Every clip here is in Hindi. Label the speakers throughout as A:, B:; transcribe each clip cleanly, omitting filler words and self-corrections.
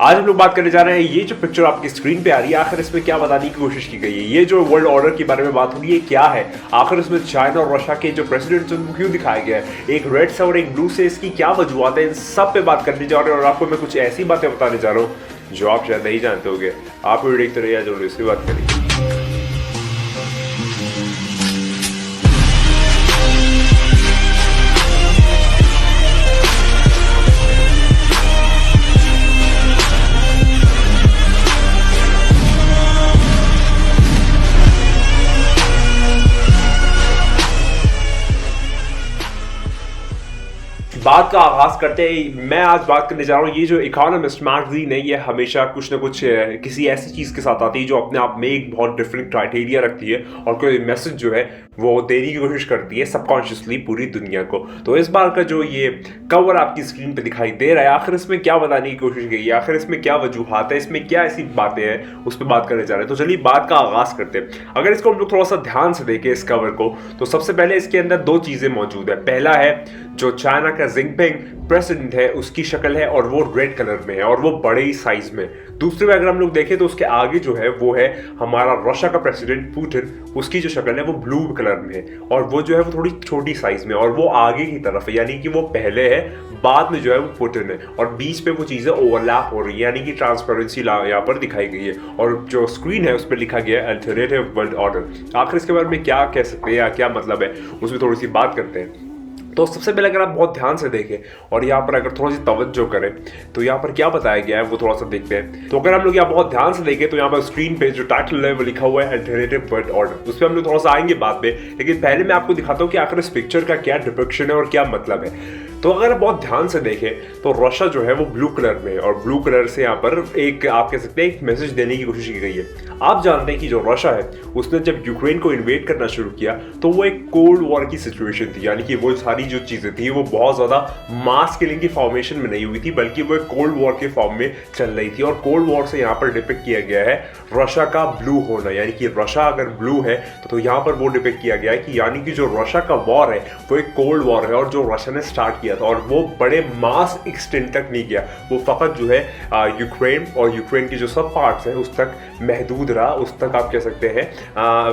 A: आज हम लोग बात करने जा रहे हैं ये जो पिक्चर आपकी स्क्रीन पे आ रही है, आखिर इसमें क्या बताने की कोशिश की गई है। ये जो वर्ल्ड ऑर्डर के बारे में बात हो रही है क्या है, आखिर इसमें चाइना और रशिया के जो प्रेसिडेंट्स हैं उनको क्यों दिखाया गया है, एक रेड से और एक ब्लू से इसकी क्या वजूहत है, इन सब पे बात करने जा रहे हैं। और आपको मैं कुछ ऐसी बातें बताने जा रहा हूँ जो आप शायद नहीं जानते होंगे। आप वीडियो देखते रहिए, जो इसकी बात करिए। बात का आगाज करते हैं। मैं आज बात करने जा रहा हूँ, ये जो इकोनॉमिस्ट मैगजीन है ये हमेशा कुछ ना कुछ किसी ऐसी चीज़ के साथ आती है जो अपने आप में एक बहुत डिफरेंट क्राइटेरिया रखती है और कोई मैसेज जो है वो देने की कोशिश करती है सबकॉन्शियसली पूरी दुनिया को। तो इस बार का जो ये कवर आपकी स्क्रीन पे दिखाई दे रहा है, आखिर इसमें क्या बताने की कोशिश की है, आखिर इसमें क्या वजूहत है, इसमें क्या ऐसी बातें हैं, उस पर बात करने जा रहे हैं। तो चलिए बात का आगाज करते हैं। अगर इसको हम लोग थोड़ा सा ध्यान से देखें इस कवर को, तो सबसे पहले इसके अंदर दो चीज़ें मौजूद है। पहला है जो चाइना का जिनपिंग प्रेसिडेंट है उसकी शक्ल है और वो रेड कलर में है और वो बड़े ही साइज में। दूसरे में अगर हम लोग देखें तो उसके आगे जो है वो है हमारा रशिया का प्रेसिडेंट पुतिन, उसकी जो शक्ल है वो ब्लू कलर में है और वो जो है वो थोड़ी छोटी साइज में और वो आगे की तरफ है, यानी कि वो पहले है, बाद में जो है वो पुतिन है और बीच पे वो चीज़ें ओवरलैप हो रही है, यानी कि ट्रांसपेरेंसी यहाँ पर दिखाई गई है। और जो स्क्रीन है उस पर लिखा गया है अल्टरनेटिव वर्ल्ड ऑर्डर। आखिर इसके बारे में क्या कह सकते हैं या क्या मतलब है, उसमें थोड़ी सी बात करते हैं। तो सबसे पहले अगर आप बहुत ध्यान से देखें और यहाँ पर अगर थोड़ा सी तवज्जो करें तो यहाँ पर क्या बताया गया है वो थोड़ा सा देखते हैं। तो अगर हम लोग यहाँ बहुत ध्यान से देखें तो यहाँ पर स्क्रीन पे जो टाइटल है वो लिखा हुआ है अल्टरनेटिव वर्ल्ड ऑर्डर। उस पर हम लोग थोड़ा सा आएंगे बाद में, लेकिन पहले मैं आपको दिखाता हूँ कि आखिर इस पिक्चर का क्या डिपिक्शन है और क्या मतलब है। तो अगर आप बहुत ध्यान से देखें तो रशिया जो है वो ब्लू कलर में है और ब्लू कलर से यहाँ पर एक आप कह सकते हैं एक मैसेज देने की कोशिश की गई है। आप जानते हैं कि जो रशिया है उसने जब यूक्रेन को इन्वेड करना शुरू किया तो वो एक कोल्ड वॉर की सिचुएशन थी, यानी कि वो सारी जो चीज़ें थी वो बहुत ज़्यादा मास किलिंग की फॉर्मेशन में नहीं हुई थी, बल्कि वो एक कोल्ड वॉर के फॉर्म में चल रही थी। और कोल्ड वॉर से यहाँ पर डिपिक्ट किया गया है रशिया का ब्लू होना, यानी कि रशिया अगर ब्लू है तो यहाँ पर वो डिपिक्ट किया गया है कि यानी कि जो रशिया का वॉर है वो एक कोल्ड वॉर है और जो रशिया ने स्टार्ट किया था और वो बड़े मास एक्सटेंट तक नहीं गया, वो फकत जो है यूक्रेन और यूक्रेन के जो सब पार्ट्स हैं उस तक महदूद रहा, उस तक आप कह सकते हैं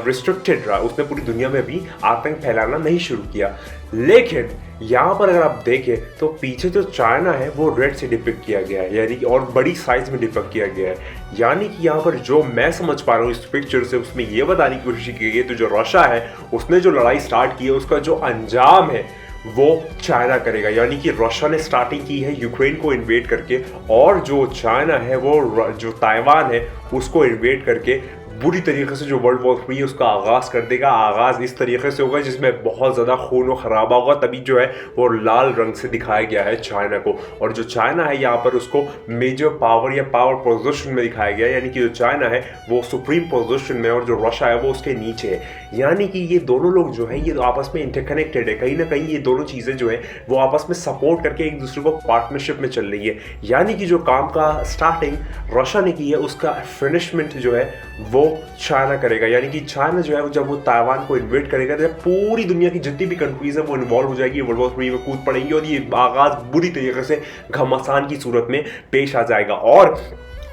A: रिस्ट्रिक्टेड रहा, उसने पूरी दुनिया में भी आतंक फैलाना नहीं शुरू किया। लेकिन यहाँ पर अगर आप देखें तो पीछे जो चाइना है वो रेड से डिपिक्ट किया गया है, यानी कि और बड़ी साइज में डिपिक्ट किया गया है। यानी कि यहाँ पर जो मैं समझ पा रहा हूँ इस पिक्चर से, उसमें ये बताने की कोशिश की गई है तो जो रशिया है उसने जो लड़ाई स्टार्ट की है उसका जो अंजाम है वो चाइना करेगा, यानी कि रशिया ने स्टार्टिंग की है यूक्रेन को इन्वेड करके और जो चाइना है वो जो ताइवान है उसको इन्वेड करके बुरी तरीके से जो वर्ल्ड वॉर 3 है उसका आगाज़ कर देगा। आगाज़ इस तरीके से होगा जिसमें बहुत ज़्यादा खून और खराबा होगा, तभी जो है वो लाल रंग से दिखाया गया है चाइना को। और जो चाइना है यहाँ पर उसको मेजर पावर या पावर पोजीशन में दिखाया गया है, यानी कि जो चाइना है वो सुप्रीम पोजीशन में और जो रशिया है वो उसके नीचे है। यानी कि ये दोनों लोग जो है ये आपस में इंटरकनेक्टेड है, कहीं ना कहीं ये दोनों चीज़ें जो है वो आपस में सपोर्ट करके एक दूसरे को पार्टनरशिप में चल रही है। यानी कि जो काम का स्टार्टिंग रशिया ने की है उसका फिनिशमेंट जो है वो चाइना करेगा, यानी कि चाइना जो है जब वो ताइवान को इन्वेट करेगा तो पूरी दुनिया की जितनी भी कंट्रीज है वो इन्वॉल्व हो जाएगी, वर्ल्ड वॉर 3 में कूद पड़ेंगी और ये आगाज बुरी तरीके से घमासान की सूरत में पेश आ जाएगा और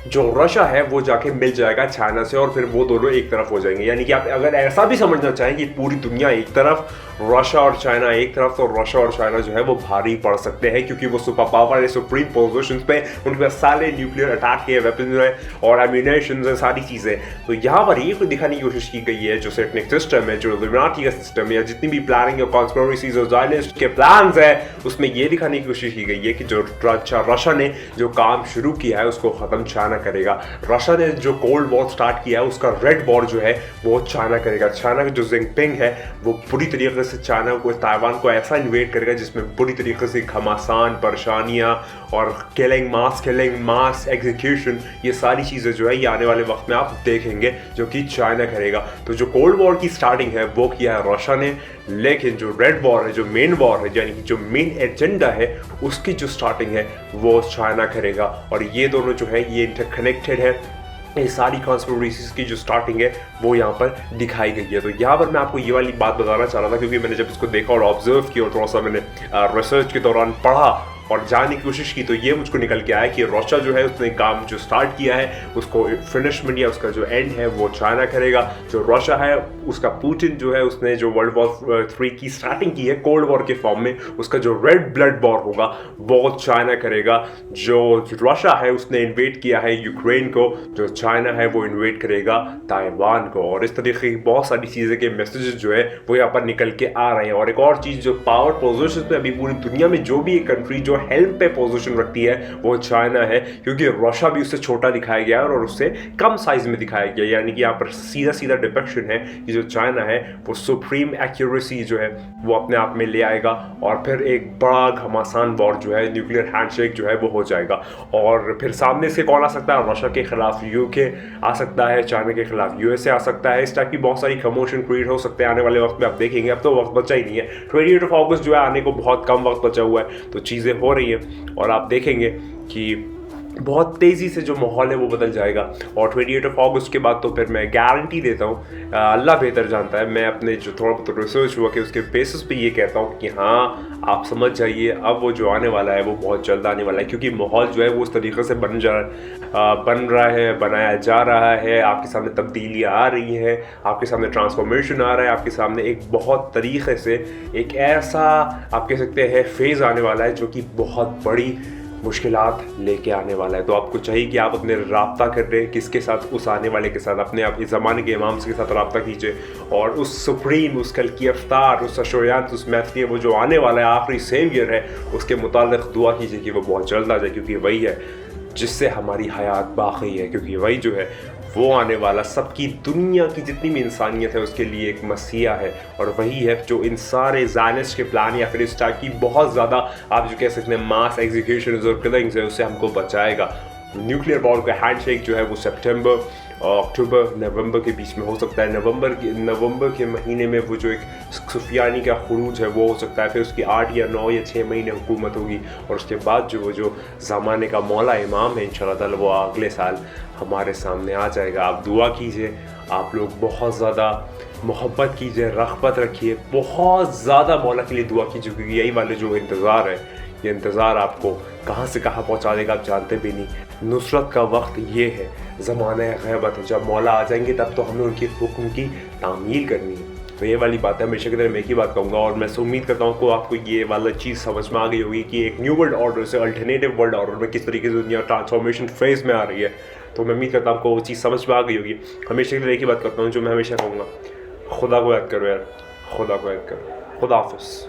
A: जो रशिया है वो जाके मिल जाएगा चाइना से और फिर वो दोनों एक तरफ हो जाएंगे। यानी कि आप अगर ऐसा भी समझना चाहें कि पूरी दुनिया एक तरफ, रशिया और चाइना एक तरफ, तो रशिया और चाइना जो है वो भारी पड़ सकते हैं क्योंकि वो सुपर पावर है, सुप्रीम पोजीशंस पे, उनके पास सारे न्यूक्लियर अटैक के वेपन है और एम्यूनेशन है, सारी चीज़ें। तो यहाँ पर ये दिखाने की कोशिश की गई है जो सेटनिक सिस्टम है, जो इल्यूमिनाटी का सिस्टम है या जितनी भी प्लानिंग और कॉन्स्पिरेसीज और ज़ायनिस्ट के प्लान्स है उसमें ये दिखाने की कोशिश की गई है कि जो रशिया ने जो काम शुरू किया है उसको ख़त्म चाइना करेगा। रशिया ने जो कोल्ड वॉर स्टार्ट किया है उसका रेड वॉर जो है वो चाइना करेगा। चाइना का जो जिनपिंग है वो पूरी तरीके से चाइना को, ताइवान को ऐसा इन्वेड करेगा जिसमें बुरी तरीके से घमासान, परेशानियां और किलिंग, मास एग्जीक्यूशन, ये सारी चीज़ें जो है ये आने वाले वक्त में आप देखेंगे जो कि चाइना करेगा। तो जो कोल्ड वॉर की स्टार्टिंग है वो किया है रशिया ने, लेकिन जो रेड वॉर है, जो मेन वॉर है, यानी कि जो मेन एजेंडा है उसकी जो स्टार्टिंग है वो चाइना करेगा। और ये दोनों जो है ये इंटरकनेक्टेड है, ये सारी कॉन्स्पिरेसीज की जो स्टार्टिंग है वो यहाँ पर दिखाई गई है। तो यहाँ पर मैं आपको ये वाली बात बताना चाह रहा था क्योंकि मैंने जब इसको देखा और ऑब्जर्व किया और थोड़ा सा मैंने रिसर्च के दौरान पढ़ा और जानने की कोशिश की तो ये मुझको निकल के आया कि रशिया जो है उसने काम जो स्टार्ट किया है उसको फिनिशमेंट या उसका जो एंड है वो चाइना करेगा। जो रशिया है उसका पुतिन जो है उसने जो वर्ल्ड वॉर 3 की स्टार्टिंग की है कोल्ड वॉर के फॉर्म में, उसका जो रेड ब्लड वॉर होगा वो चाइना करेगा। जो रशिया है उसने इन्वेट किया है यूक्रेन को, जो चाइना है वो इन्वेट करेगा ताइवान को। और इस तरीके की बहुत सारी चीज़ें के मैसेजेस जो है वो यहाँ पर निकल के आ रहे हैं। और एक और चीज़ जो पावर पोजिशन पे अभी पूरी दुनिया में जो भी एक कंट्री जो हेल्प पे पोजिशन रखती है वो चाइना है, क्योंकि रशिया भी उससे छोटा दिखाया गया है और उससे कम साइज में दिखाया गया, यानी कि यहाँ पर सीधा सीधा डिपिक्शन है कि जो चाइना है वो सुप्रीम एक्यूरेसी जो है वो अपने आप में ले आएगा और फिर एक बड़ा घमासान वॉर जो है न्यूक्लियर हैंडशेक जो है वो हो जाएगा। और फिर सामने से कौन आ सकता है? रशिया के खिलाफ यूके आ सकता है, चाइना के खिलाफ यूएसए आ सकता है। इस टाइप की बहुत सारी कमोशन क्रिएट हो सकते हैं आने वाले वक्त में। आप देखेंगे अब तो वक्त बचा ही नहीं है, 28 अगस्त जो है आने को बहुत कम वक्त बचा हुआ है, तो चीज़ें हो रही हैं और आप देखेंगे कि बहुत तेज़ी से जो माहौल है वो बदल जाएगा। और 28 अगस्त के बाद तो फिर मैं गारंटी देता हूँ, अल्लाह बेहतर जानता है, मैं अपने जो थोड़ा बहुत रिसर्च हुआ कि उसके बेसिस पे ये कहता हूँ कि हाँ आप समझ जाइए अब वो जो आने वाला है वो बहुत जल्द आने वाला है, क्योंकि माहौल जो है वो उस तरीके से बन रहा है, बनाया जा रहा है। आपके सामने तब्दीलियाँ आ रही हैं, आपके सामने ट्रांसफॉर्मेशन आ रहा है, आपके सामने एक बहुत तरीके से एक ऐसा आप कह सकते हैं फेज़ आने वाला है जो कि बहुत बड़ी मुश्किलात लेके आने वाला है। तो आपको चाहिए कि आप अपने राब्ता कर रहे हैं किसके साथ? उस आने वाले के साथ, अपने आप इस ज़माने के इमाम के साथ राब्ता कीजिए और उस सुप्रीम, उस कल की अफ्तार, उस अशोयात, उस महफी वो जो आने वाला है आखिरी सेवियर है उसके मुतालिक दुआ कीजिए कि वो बहुत जल्द आ जाए, क्योंकि वही है जिससे हमारी हयात बाकी है, क्योंकि वही जो है वो आने वाला सबकी दुनिया की जितनी भी इंसानियत है उसके लिए एक मसीहा है। और वही है जो इन सारे ज़ायनिस्ट के प्लान या फिर इस टाइप की बहुत ज़्यादा आप जो कह सकते हैं मास एग्जीक्यूशन और किलिंग्स है उससे हमको बचाएगा। न्यूक्लियर वॉर का हैंडशेक जो है वो सितंबर, अक्टूबर, नवंबर के बीच में हो सकता है। नवंबर के महीने में वो जो एक सुफियानी का खुरूज है वो हो सकता है। फिर उसकी 8 या 9 या 6 महीने हुकूमत होगी और उसके बाद जो ज़माने का मौला इमाम है इंशाअल्लाह ताला वो अगले साल हमारे सामने आ जाएगा। आप दुआ कीजिए, आप लोग बहुत ज़्यादा मोहब्बत कीजिए, रग़बत रखिए, बहुत ज़्यादा मौला के लिए दुआ कीजिए, क्योंकि यही वाले जो इंतज़ार है ये इंतज़ार आपको कहाँ से कहाँ पहुँचा देगा आप जानते भी नहीं। नुसरत का वक्त ये है, ज़माना ग़ैबत है, जब मौला आ जाएंगे तब तो हमें उनके हुक्म की तामील करनी है। तो ये वाली बात है, हमेशा की तरह मैं एक ही बात कहूँगा और मैं उम्मीद करता हूँ कि आपको ये वाला चीज़ समझ में आ गई होगी कि एक न्यू वर्ल्ड ऑर्डर से अल्टरनेटिव वर्ल्ड ऑर्डर में किस तरीके से दुनिया ट्रांसफॉर्मेशन फेज़ में आ रही है। तो मैं उम्मीद करता हूँ आपको वो चीज़ समझ में आ गई होगी। हमेशा की तरह एक ही बात करता हूँ जो मैं हमेशा कहूँगा, खुदा को याद करो यार, खुदा को याद करो। खुदा हाफ़िज़।